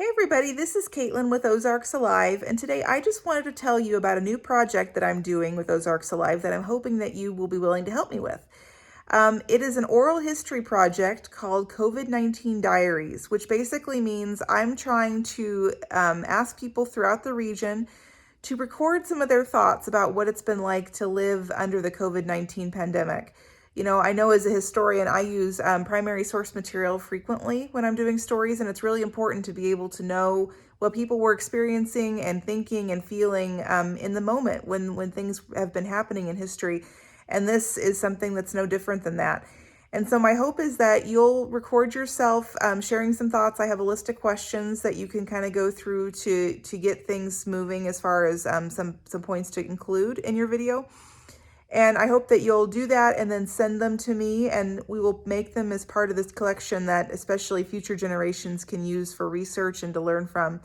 Hey everybody, this is Kaitlyn with Ozarks Alive, and today I just wanted to tell you about a new project that I'm doing with Ozarks Alive that I'm hoping that you will be willing to help me with. It is an oral history project called COVID-19 Diaries, which basically means I'm trying to ask people throughout the region to record some of their thoughts about what it's been like to live under the COVID-19 pandemic. I know as a historian, I use primary source material frequently when I'm doing stories, and it's really important to be able to know what people were experiencing and thinking and feeling in the moment when things have been happening in history. And this is something that's no different than that. And so my hope is that you'll record yourself sharing some thoughts. I have a list of questions that you can kind of go through to get things moving as far as some points to include in your video. And I hope that you'll do that and then send them to me, and we will make them as part of this collection that especially future generations can use for research and to learn from.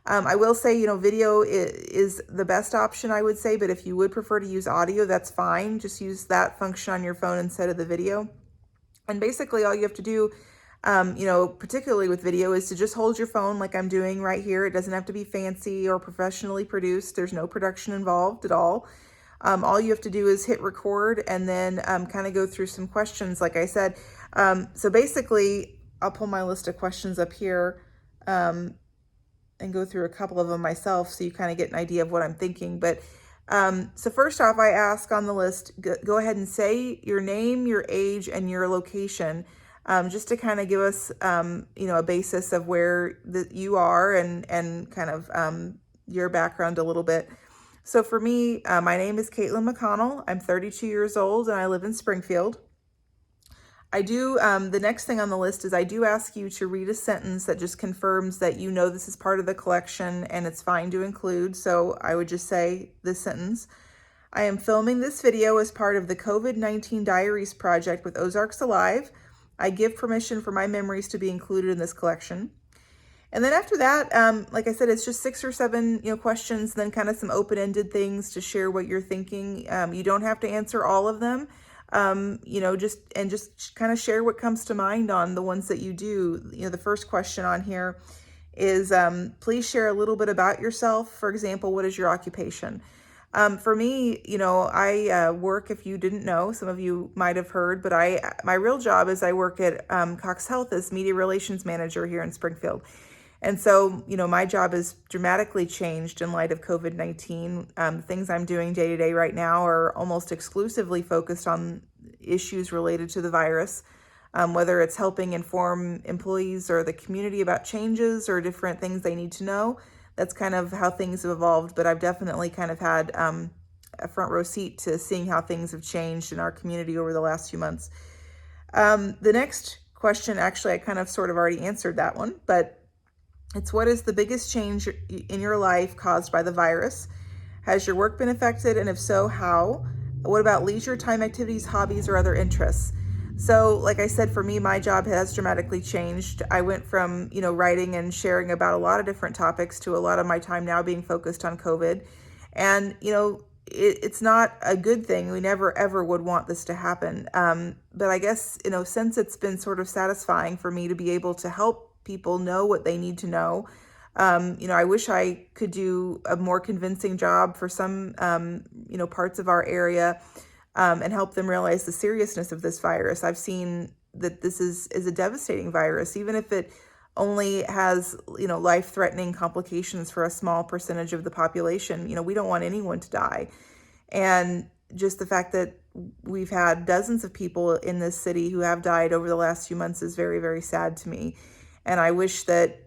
I will say, video is the best option, I would say, but if you would prefer to use audio, that's fine. Just use that function on your phone instead of the video. And basically all you have to do, particularly with video, is to just hold your phone like I'm doing right here. It doesn't have to be fancy or professionally produced. There's no production involved at all. All you have to do is hit record and then kind of go through some questions, like I said. So basically, I'll pull my list of questions up here and go through a couple of them myself so you kind of get an idea of what I'm thinking. But so first off, I ask on the list, go ahead and say your name, your age, and your location, just to kind of give us, a basis of where you are and kind of your background a little bit. So for me, my name is Kaitlyn McConnell. I'm 32 years old and I live in Springfield. I do, the next thing on the list is I do ask you to read a sentence that just confirms that you know this is part of the collection and it's fine to include. So I would just say this sentence: I am filming this video as part of the COVID-19 Diaries project with Ozarks Alive. I give permission for my memories to be included in this collection. And then after that, like I said, it's just 6 or 7, questions, then kind of some open-ended things to share what you're thinking. You don't have to answer all of them, just kind of share what comes to mind on the ones that you do. The first question on here is, please share a little bit about yourself. For example, what is your occupation? For me, I work, if you didn't know, some of you might have heard, but my real job is I work at Cox Health as media relations manager here in Springfield. And so, my job has dramatically changed in light of COVID-19. Things I'm doing day to day right now are almost exclusively focused on issues related to the virus, whether it's helping inform employees or the community about changes or different things they need to know. That's kind of how things have evolved, but I've definitely kind of had a front row seat to seeing how things have changed in our community over the last few months. The next question, actually, I kind of sort of already answered that one, but it's: what is the biggest change in your life caused by the virus? Has your work been affected? And if so, how? What about leisure time activities, hobbies, or other interests? So like I said, for me, my job has dramatically changed. I went from, writing and sharing about a lot of different topics to a lot of my time now being focused on COVID. And, it's not a good thing. We never, ever would want this to happen. But I guess, since it's been sort of satisfying for me to be able to help people know what they need to know. I wish I could do a more convincing job for some, parts of our area and help them realize the seriousness of this virus. I've seen that this is a devastating virus, even if it only has, life-threatening complications for a small percentage of the population. We don't want anyone to die. And just the fact that we've had dozens of people in this city who have died over the last few months is very, very sad to me. And I wish that,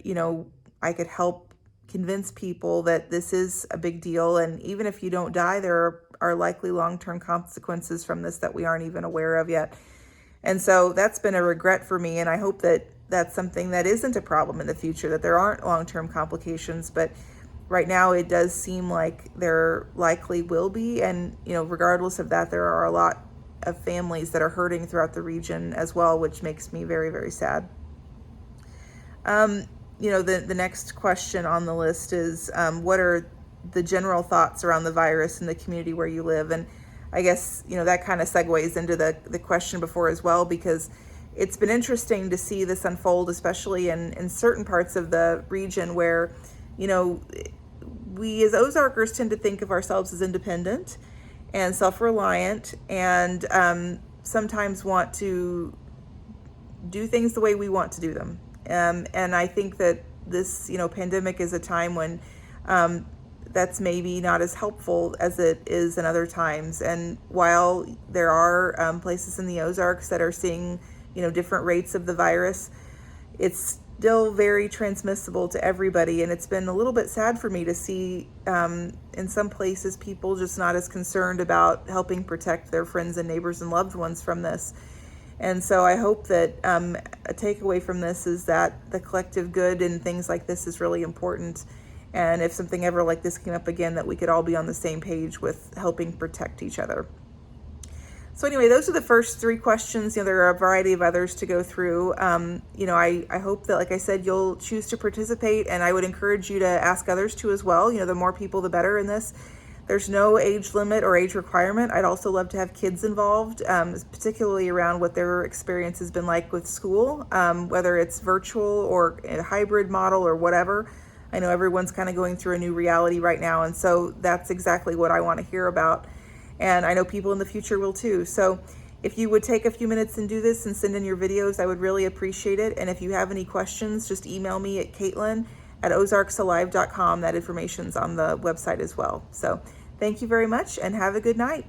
I could help convince people that this is a big deal. And even if you don't die, there are likely long-term consequences from this that we aren't even aware of yet. And so that's been a regret for me. And I hope that that's something that isn't a problem in the future, that there aren't long-term complications. But right now it does seem like there likely will be. And, regardless of that, there are a lot of families that are hurting throughout the region as well, which makes me very, very sad. The next question on the list is, what are the general thoughts around the virus in the community where you live? And I guess, that kind of segues into the question before as well, because it's been interesting to see this unfold, especially in certain parts of the region where, you know, we as Ozarkers tend to think of ourselves as independent and self-reliant, and sometimes want to do things the way we want to do them. And I think that this, pandemic is a time when that's maybe not as helpful as it is in other times. And while there are places in the Ozarks that are seeing, different rates of the virus, it's still very transmissible to everybody. And it's been a little bit sad for me to see in some places people just not as concerned about helping protect their friends and neighbors and loved ones from this. And so I hope that a takeaway from this is that the collective good in things like this is really important. And if something ever like this came up again, that we could all be on the same page with helping protect each other. So anyway, those are the first 3 questions. There are a variety of others to go through. I hope that, like I said, you'll choose to participate, and I would encourage you to ask others to as well. The more people, the better in this. There's no age limit or age requirement. I'd also love to have kids involved, particularly around what their experience has been like with school, whether it's virtual or a hybrid model or whatever. I know everyone's kind of going through a new reality right now, and so that's exactly what I want to hear about. And I know people in the future will too. So if you would take a few minutes and do this and send in your videos, I would really appreciate it. And if you have any questions, just email me at Kaitlyn@OzarksAlive.com. That information's on the website as well. So thank you very much and have a good night.